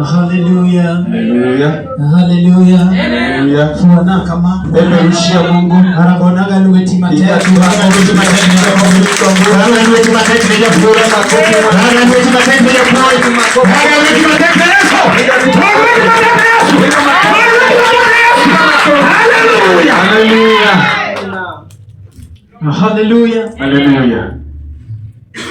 Hallelujah. Haleluya. Hallelujah. Haleluya. Tuona kama Emerushia Mungu. Arabonaga luweti matatu. Hallelujah. Haleluya.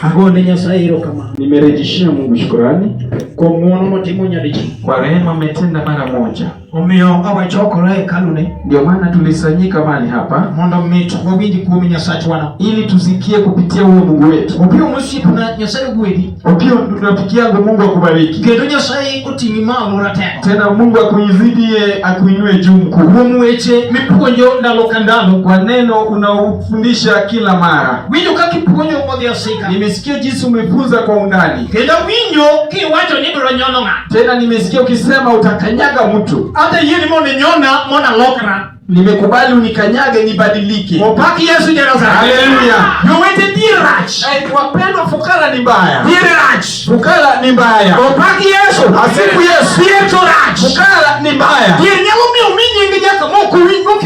Agone Nyasaye kama Nimerejeshia Mungu shukrani kwa muono motimo nyadiki. kwa rehema ametenda mara moja. Omiyo awachokore kalune. Ndio maana tulisanyika mahali hapa Mondo mitu wawindi kuumi Nyasaye wana. ili tusikie kupitia huyo Mungu wetu. Opio musipu na Nyasaye gwedi. Opio tunapikia Mungu akubariki. Gedo Nyasaye utingi malo rateko. Tena Mungu akuizidie, akuinue juu mkuu. Umueche mipuonjo ndalo kandalo. Kwa neno unaufundisha kila mara. Winyo kaki puonjo mwadi asika. Nimesikia jinsi umefunza kwa undani. Kenda winyo ki wacho nibro nyono nga. Tena nimesikia ukisema utakanyaga mtu. Hata yini mone nyona mona lokra. Nimekubali unikanyage nibadilike. Opaki Yesu Jerusalem. Haleluya. Yuwete dirach. Wapendwa, fukara ni mbaya. Dirach. Fukara ni mbaya. Opaki Yesu. Asifu Yesu. Dirach. Fukara ni mbaya. Nyamo mio minyi ngejaka moku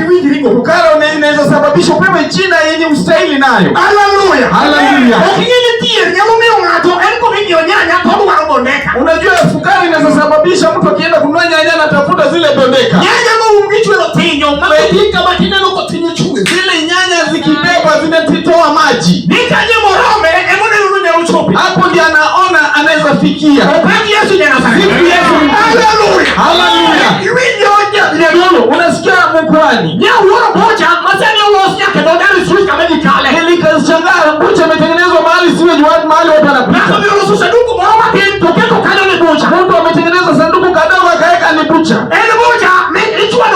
wingi ringo. Fukara inaweza sababisha upewe jina yenye ustahili nayo. Haleluya. Haleluya. Okingine tier nyamo mio ngato enko mingi onyanya kodu warobondeka. Unajua fukara inaweza sababisha mtu akienda kununua nyanya na tafuta zile bondeka. Nyanya mungichwe rotinyo. Mabetika matineno kotinyo chue. Zile nyanya zikibeba zinatitoa maji. Nikanye morome emone nununya uchopi. Hapo ndiye anaona anaweza fikia. Opaki Yesu Jerusalem. Sifu Yesu. Haleluya. Haleluya. Nyarulo. Unasikia mkwani? Nyarulo bocha masani ulosi yake dodari suika medikale. Nilikashangaa bucha imetengenezwa mahali siwe juani mahali watu wanapita. Nako vile sanduku mwa pili toketo kale ni bocha. Mtu ametengeneza sanduku kadogo akaweka ni bucha. Ele bocha ichwa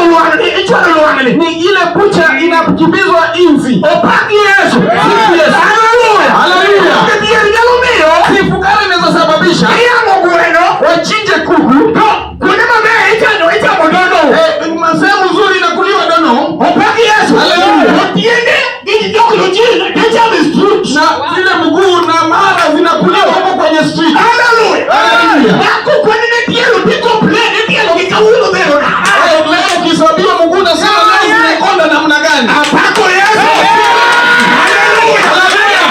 ndo luangani. Ni ile bucha inakimbizwa inzi. Opaki Yesu. Sifu Yesu. Haleluya. Haleluya. Ndiye nyalumio. Si fukara inaweza sababisha Iyango gweno. wachinje kuku. Kuna mame ita modono. Masehemu nzuri inakuliwa dono. Opaki Yesu. Haleluya. Tiende gidi joko lojini kecha street. Na zile mguu na mara zinakuliwa huko kwenye street. Haleluya. Haleluya. Yako kwa nini tielo tiko plane tielo kikawulo bero na. Leo ukisabiwa mguu na sema leo umekonda namna gani? Apako Yesu. Haleluya. Haleluya.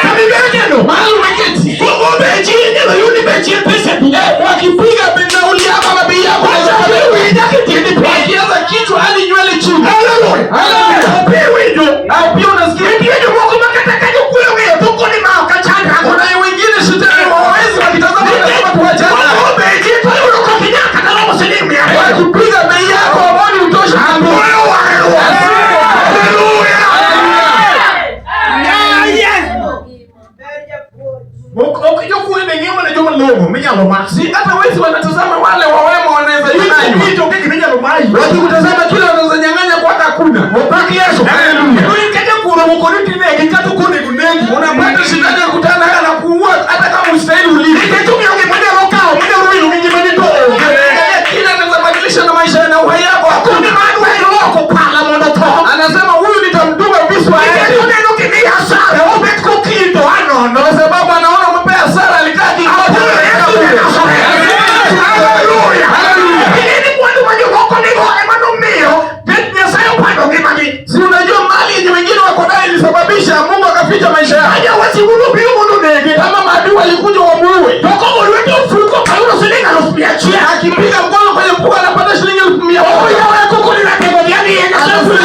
Kabibekeno. Mahali umeketi. Mungu bechi ndio yuni bechi pesa bila. Wakipiga nauli yako na bei yako Wacha wewe yake tiende pesa. wakianza kichwa hadi nywele chini. Haleluya. Haleluya. Opewe ndio. Au pia unasikia Ndio Mungu makataka kule wewe tuko ni mao kachanga. kuna wengine shetani hawawezi wakitazama wanasema tuachane. Mungu bechi kwa hiyo uko kinyaka na roho selimu ya. Wakipiga bei yako wao utosha hapo. Haleluya. Okijokuwe nengemo na jomo lomo minyalo masi. Hata wezi wanatazama wale wawema wanaweza nyang'anywa. Hicho kiki minyalo mai. Wakikutazama kila wanaweza nyang'anya kwa hakuna. Opaki Yesu. Haleluya. Uikaje kuro mukoriti negi katu kone kunegi. Unapata shitani kukutana na kuua hata kama ustahili ulivyo. Ikatumia ungemwendea lokao, mwendea ruilu ngijimani to. Kila anaweza badilisha na maisha na uhai yako. Kuni manu wa iloko pala mono to. Anasema huyu nitamdunga visu aende. Ikatumia nuki hasara. Obet kukido ano. Kwa sababu anaona umepea hasara alikaa kingoja. Haleluya. Haleluya. Ili kwani wanyoko nigo emano mio. Tetnya sayo pano gimani. Si unajua mali yenye wengine wako nayo ilisababisha Mungu akaficha maisha yao. Haya wasi ulu biu ulu nege. Kama maadui walikuja wamuue. Toko mulwete ufuko paulo silinga lufiachia. Akipiga mkono kwenye mfuko anapata shilingi 1,100. Oya wewe kukuli na tego yani yenda safu na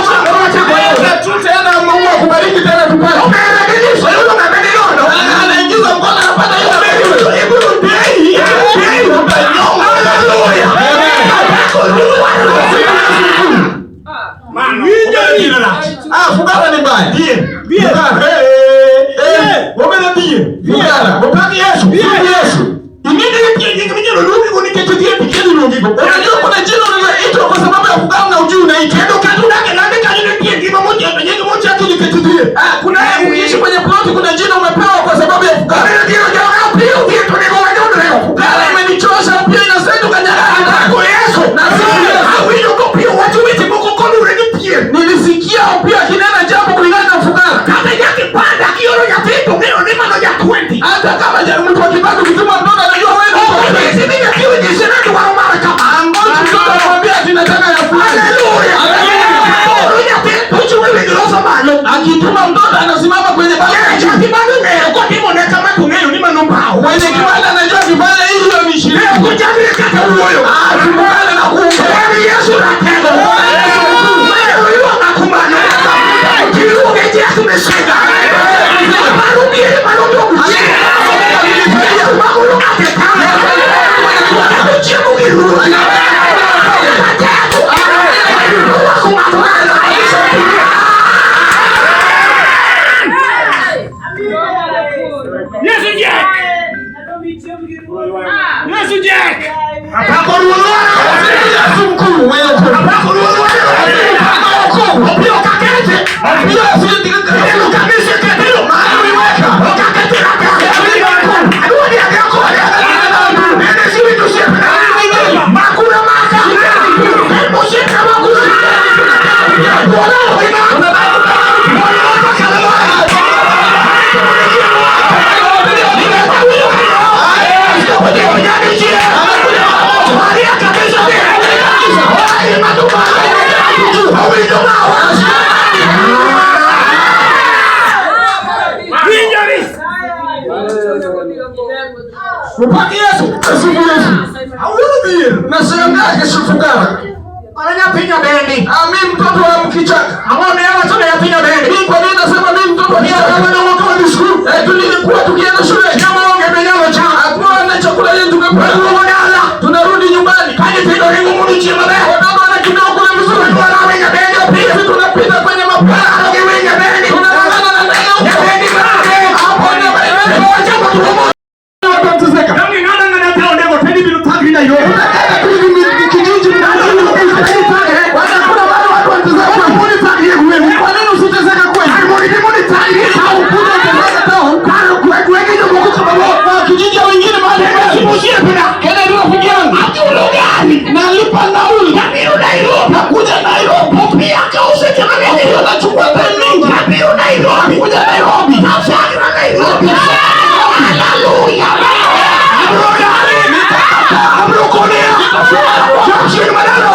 chakula chako. Tena Mungu akubariki tena tupate. Umerekebisha yule unameneona. Anaingiza mkono anapata hiyo. Fukara ni mbaya. Fukara. Opaki Yesu. Yesu. Unajua kuna jina unaitwa kwa sababu ya fukara na ujui unaitwa. Kuna ukiishi kwenye ploti kuna jina umepewa kwa sababu ya fukara. Fukara imenichosha pia inasaidia kanyaga. Nilisikia pia kinena jambo kulingana na fukara. Hata kama mtu akibaki kujadili kata uoyo. Tumana na kuumba. Yesu ratego. Wewe unakumana. Kiruge Yesu meshinda. Marumie marondo kuchia. Magulu atekana. Kuchia mugiru. Yesu Jack. Apako ruwa. Yesu mkuu wewe. Apako ruwa. Opio kakete. Opio sintikete. Opio kamisi ketilo. Maana weka. Okakete raka. Adua dia yako. Nene siwi tushepe. Makuna maka. Moshepe makuna. Wala wina. Wala wakala. Mpaki Yesu. Yesu Yesu. Haurudia. Nashangaa kesho fukara. Anapinya bendi. Mimi mtoto wa mkichaka. Amone hawa tuna yapinya bendi. Mimi kwa nini nasema mimi mtoto wa kichaka? Kama na watu wa shule. Tulikuwa tukienda shule. Kama wangemenyama cha. Hakuna na chakula yetu tukapata. Tunarudi nyumbani. Kaji pindo hingu muni chima be. Watoto wana kidogo kuna vizuri. Wana wenye bendi pia. Sisi tunapita kwenye mapara. Wenye bendi. Tunangana na ndege huko. Bendi bade. Hapo ndio bendi. Jambo tumo. Tunateseka. Nani ngana ngana tao ndego tendi bilu tagi na yo. Kijiji mnazini Wana kuna watu wanateseka. Muni tagi yewe. kwa nini usiteseka kweli? Muni tagi. Au kuja kuteseka tao. Karo kwa kitu mko kama Kwa kijiji wengine mahali Simushie pena. kile ndio rafiki yangu. Ati ulogani. Nalipa nauli. Nabiru Nairobi. Nakuja Nairobi. Pia kause jamani. Ndio nachukua pesa mingi. Nabiru Nairobi. Kuja Nairobi. Nafaka Nairobi. Hallelujah. Abrokolea. Jamshini madalo.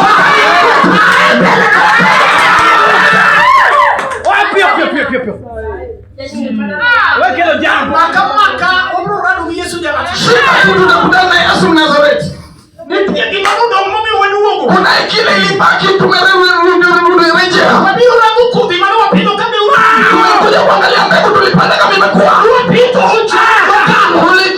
Wekelo jambo. Makamaka umuradu Yesu jana. Shika tu tunakutana na Yesu Mnazareti. Nipia kimanudo mumi wenuogo. Kuna kile ilibaki tumerejea. Mabiru rangu kubi manuwa pito kami Tumekuja kuangalia mbegu tulipanda kama imekuwa. Pito ucha.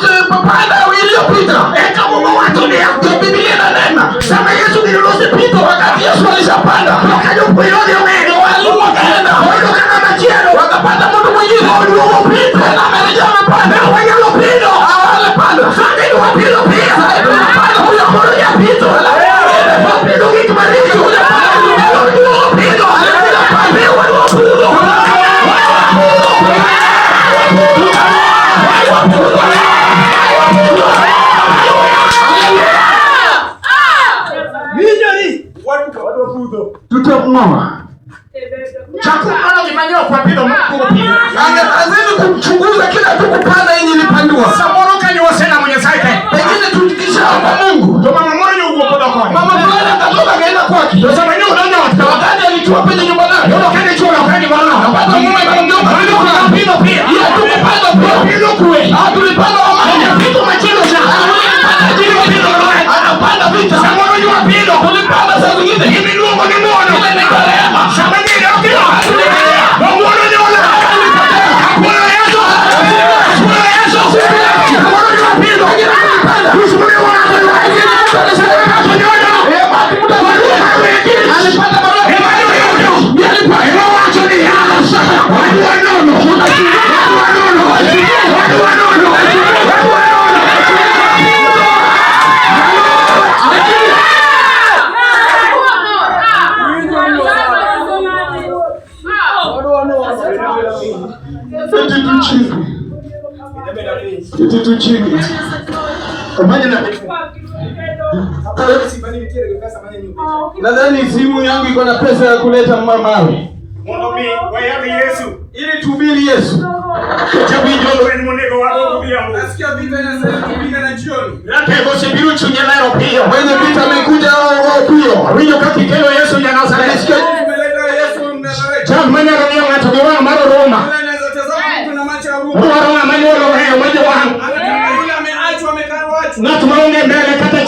Tulipanda iliyopita. Eka mungu watu ni ya. Biblia inanena. Sama Yesu nilose pito. Wakati Yesu alishapanda. Wakajupu ilodi umeni. Walimu wakaenda. Wendo kama machiero. Wakapanda mtu mwingine. Waluogo pito. Na amerejea amepanda. Wanyalo pito. Wale panda. Sante ni wapilo pia. Tunapanda Huyo moro ya pito. Wapilo kitu marishi. Waluogo pito. Waluogo pito. Tutamng'oa. Chakula kimanyo kwa pito mkuu pia. Angazeni kumchunguza kila tu kupanda yenye ilipandwa. Samoro kanyo wasena mwenye saite. Pengine tukishaomba Mungu. Ndo mama moro ni ugo kodo kwa. Mama fulani akatoka kaenda kwake. Ndo sema nyo unaona watu. Wakati alitua penye nyumba lake. Ndo kani chua kani bwana. Napata mume kama mjomba. Pito pia. Iya tukupanda pia. Pito kuwe. Tulipanda wa mama. Pito machilo cha. Anapanda vita. Samoro ni wapito. Tulipanda saa zingine. Hivi luongo ni mwono. Ile ni karema. Samani ni okio. Mwono ni wala. Mwono Yesu. Mwono Yesu. Mwono ni wapito. Mwono ni wala. Alipanda barua. Kiti tu chini. Nadhani simu yangu iko na pesa ya kuleta mawe. Monomi wayami Yesu. Ili tubili Yesu. Chabijo wen monego wako kubiambo. Nasikia vita inasema kupiga na jioni. Rake gose biru chunya nayo pio. Wenye vita amekuja wao pio. Winyo kaki kelo Yesu ya Nazareth. Nasikia tumeleta Yesu Mnazareti. Cham manya royo ngato gewa maro Roma. Anaweza tazama mtu na macho ya Roma. Roma manyo roho mmoja wangu. Anataka yule ameachwa amekaa watu. Na tumaone mbele kata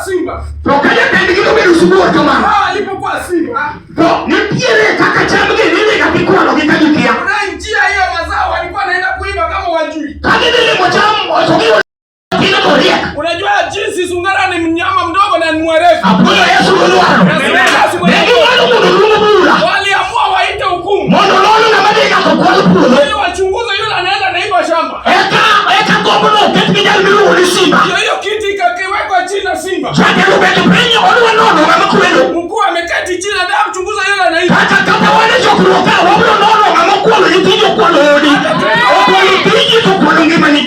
simba. Tokaja tendigilo bedo subuor kamano. Alipokuwa simba. To nitiere kaka cham gini kakikwalo gikajukia. Kuna njia hiyo mazao walikuwa naenda kuiba kama wajui. Kagidile mocham otokiwa kina koria. Unajua jinsi sungara ni mnyama mdogo na ni mwerevu. Apoyo Yesu lolwaro. Negi walo muduluma. Waliamua waite hukumu. Monololo na madega kwa pulo. Ili wachunguze yule anaenda naiba shamba. Eka gomono ketikijali milu ni simba. Hiyo kiti kakiwekwa chini simba. Chake rubetu penye oluwa nono amakwelo. Mkuu ameketi chini na kuchunguza yule anaiba. Kata wale chokuroka wablo nono amakwelo yitijo kwa lodi. Okwelo tiji kwa ngimani.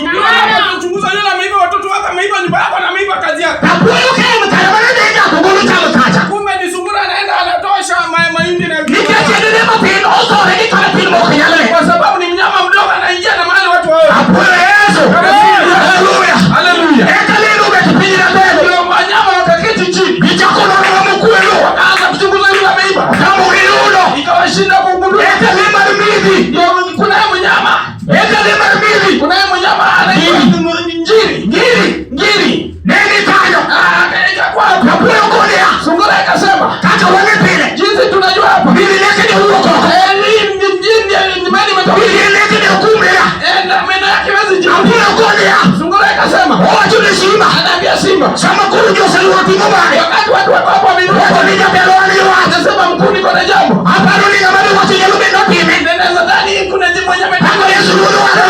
Kuchunguza yule ameiba watoto wake, ameiba nyumba yako na ameiba kazi yako. Apoyo kama mtaramana nenda kugolo chama kacha. Kumbe ni sungura anaenda anatosha mahindi na nikachedele mapendo osore ni kama pino mokanyale. Kwa sababu ni mnyama mdogo anaingia na mahali watu wao. Apoyo Yesu. Haleluya. Haleluya. Leo betupinira mbele. Ndio wanyama wakaketi chini. Bichakolo na mkwelo. Wakaanza kuchunguza yule ameiba. Kama kiuno. Ikawashinda kugundua. Lema mbizi. Ndio kuna mnyama. Lema mbizi. Kuna mnyama anaitwa ngiri. Nini tayo? Akaenda kwa Apoyo kolea. Sungura akasema, kaka wale pile. Jinsi tunajua hapa. Bili leke ni huko. Ni mali metoka. Bili leke ni hukumela. Na meno yake wazi jibu. Apoyo kolea. Sungura akasema, watu ni simba. anaambia simba. Sama kuru josa luwati ngomane. Wakati watu wako hapo wamenua. Wako ni jabelo waliwa. Anasema mkuu niko na jambo. Hapa rudi kama ni watu nyelume notime. Nenda ndani kuna jibu moja Hako metoka. Yesu lulu wale.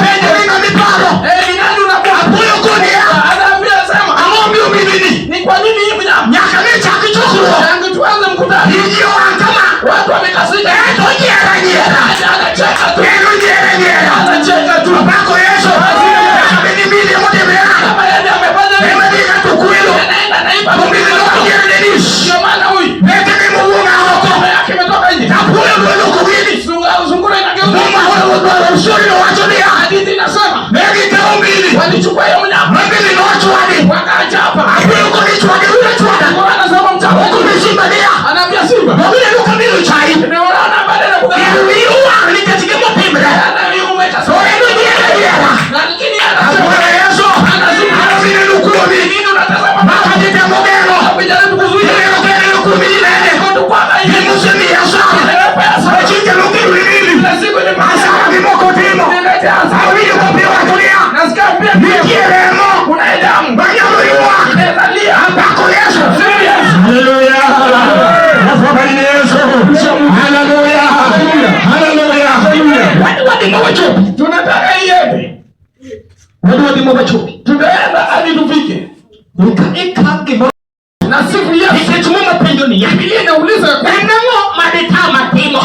Penye wina miparo. Ni nani unakuwa? Apoyo kolea. Anaambia sema, Amombi umibini. ni kwa nini hii mnyama? Nyaka ni chaki chokuro. Tangu tuanze mkutano. Hijio antama. Watu wamekasika. Eto nyera. Anacheka tu. Eno nyera. Anacheka tu. Bako Yesu. Kabini mili mote mea. Kama yeye amefanya nini? Ema nika tukwilo. Anaenda naiba. Kumbili noto nyera denis. Ndio maana huyu. Nete ni muunga hoko. Kama yake imetoka nje. Apoyo mwelo kuwini. Sungura inageuka. Muma wale usuri no wacho ni ya. Hadithi inasema. Negi teo mbili. Walichukua hiyo mnyama. Mbili no wacho wadi. Wakachapa. Apoyo kuni chwade ule chwada. Sungura anasema mchapa. Huku ni simba nia. Anaambia simba. Mbili luka milu chai. Nimeona badala ya kukaa. Ilu wa nikatike mopimbre. Anaiumeka. So eno nyera. Lakini anasema. Apoyo Yesu. Anazine lukumi. Nini unatazama? Maka jite mogero. Unajaribu kuzuia. Nene lukumi nene. Watu kwa hivi. Nimuse miyasa. Wachite lukiru nini. Lazima ni Asara kimoko timo. Nilete asara. Awili kupiwa kulia. Nasikia pia. Nikiremo. Kuna damu. Banyalo yuwa. Inazalia. Bako Yesu. Serious. Haleluya. Nafabali ni Yesu. Haleluya. Haleluya. Wadi mwa chupi. Tunataka iende. Wadi mwa chupi. Tunaenda hadi tufike. Ikake mwa. Na siku ya Ikitumuma pendo ni ya. Biblia inauliza kwa Enamo madetama timo.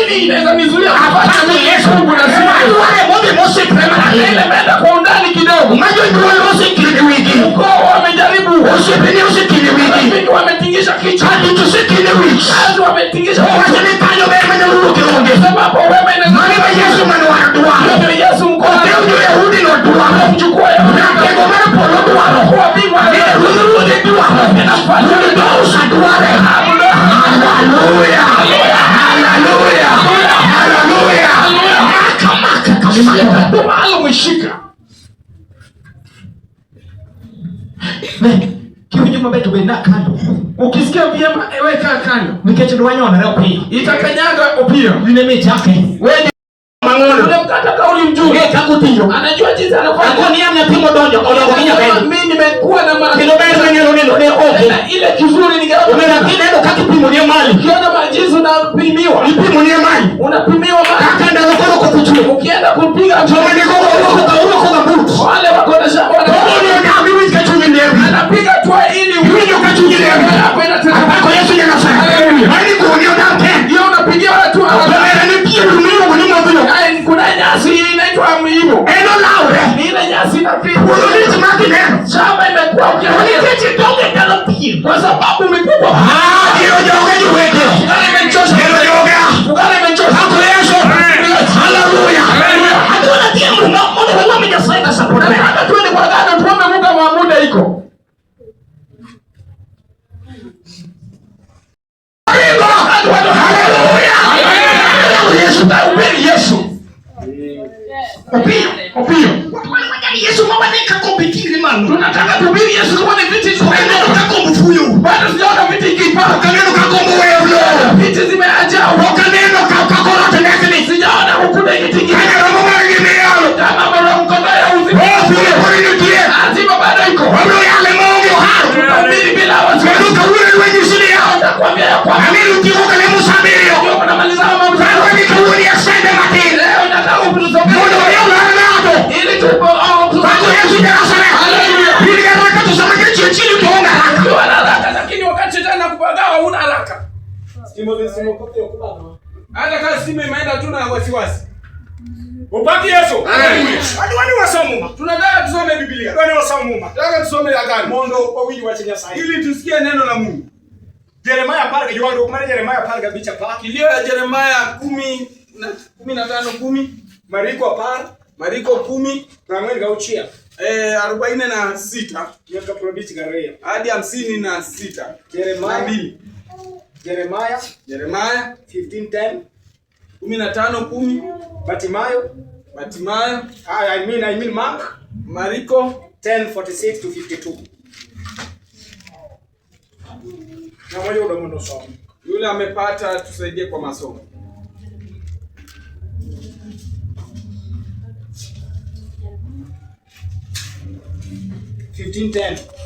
nini inaweza nizuia Apata Yesu. Mungu na sifa. Wale mobe mose krema na hile. Nenda kwa undani kidogo. Majo nduwa mose kili wiki. Ukoo wamejaribu. Usipini usikili wiki. Rafiki wametingisha kichwa. Hadi tusikili wiki. Kazi wametingisha kichwa. Wajani kanyo bema na uruki unge. Sababu wewe na Mani wa Yesu manu wa duwa. ndio Yesu mkoa. Leo ndio Yahudi no duwa. Mchukua ya Na kego mara polo duwa. kwa bingwa. Rudi duwa. Rudi duwa usa duwa. Hallelujah. Hallelujah. Hallelujah. Maka kamima. Ndio mahali umeshika. Kiujuma betu bena kando. Ukisikia vyema weka kando. Mikeche ndo wanyona leo pia. Itakanyaga opia. Yune chake. Wewe Mangono. ule mkata kauli mjuu. Nge kakutiyo. Anajua jinsi anafanya. Ako ni amna timo donjo. Odogo kinya bendo. Mimi nimekuwa na mara. Kilomita ngelo ne oke. Ile kizuri ningeona. Umena kile ndo kakipimo ni mali. Ukiona majizu unapimiwa. Ipimo ni mali. Unapimiwa mali. Kakanda lokolo kukuchua. Ukienda kupiga Choma ni gogo kwa mbutu. wale wako na shamba Ogo ni na mimi kachungi ndevu. anapiga twa ili Mimi kachungi ndevu. hapo inataka. Ako Yesu yanasema. Hadi kuonio dampe. Hiyo unapigia watu Opera ni pia lumio ni mavilo. kuna nyasi inaitwa mwibo. Eno laure. Ni ile nyasi inapiga. Ulizi makine. Shamba imekuwa ukiangalia. Donge talo pia. Kwa sababu umepigwa. Kilo joge jiweke. Ugana imechosha. Kilo joge. Ugana imechosha. Ako Yesu. Hallelujah. Hatuna timu na mbona wewe umejasaida support. Nataka tuende kwa gano tuombe Mungu wa muda iko. Hallelujah. Yesu. Yesu. Opio. Yesu mwanika kompitiri mano. Tunataka tuhubiri Yesu kama ni viti ziko Kaneno kakombo fuyo. bado sijaona viti kipao. Kaneno kakombo wewe. Viti zimejaa. Kaneno kakakora tenekeni. Sijaona huku na kiti kingine. Kaneno mama ngine yalo. Kama bado mkono ya uzima. Fuyo kwa nini tie? Azima bado iko. Wabro yale Mungu hao. Tunahubiri bila wasiwasi. Kaneno kawule wenye shida yao. Nakwambia ya kwamba Amini utikoka le musabirio. ndio tunamaliza mambo. Wewe kawuli asende matini. Leo nataka kutusomea. Mungu leo laanato. Ili tupo Bado Yesu darasani. Hallelujah. Hili garaka tusomeke chini tuonga haraka. Ukiwa na haraka lakini wakati tena kupagawa huna haraka. Hata kama simu imeenda tu na wasiwasi. Upaki Yesu. Wani wasomo. Tunataka tusome Biblia. Wani wasomo. Tunataka tusome Agano. Mondo kwa wingi wa Kenya sasa. Ili tusikie neno la Mungu. Jeremiah parga yuango kumana Jeremiah parga bicha pa. Kilio ya Yeremia 10:15. Mariko par. Mariko 10 Na mwezi gauchia. 46 Yaka probichi gareya. hadi 56. Jeremiah. Jeremiah Yeremia 15:10. 15:10. Batimayo. Batimayo. I mean Mark. Mariko 10:46 to 52. Na moyo ndo mno somo. yule amepata tusaidie kwa masomo. $15.10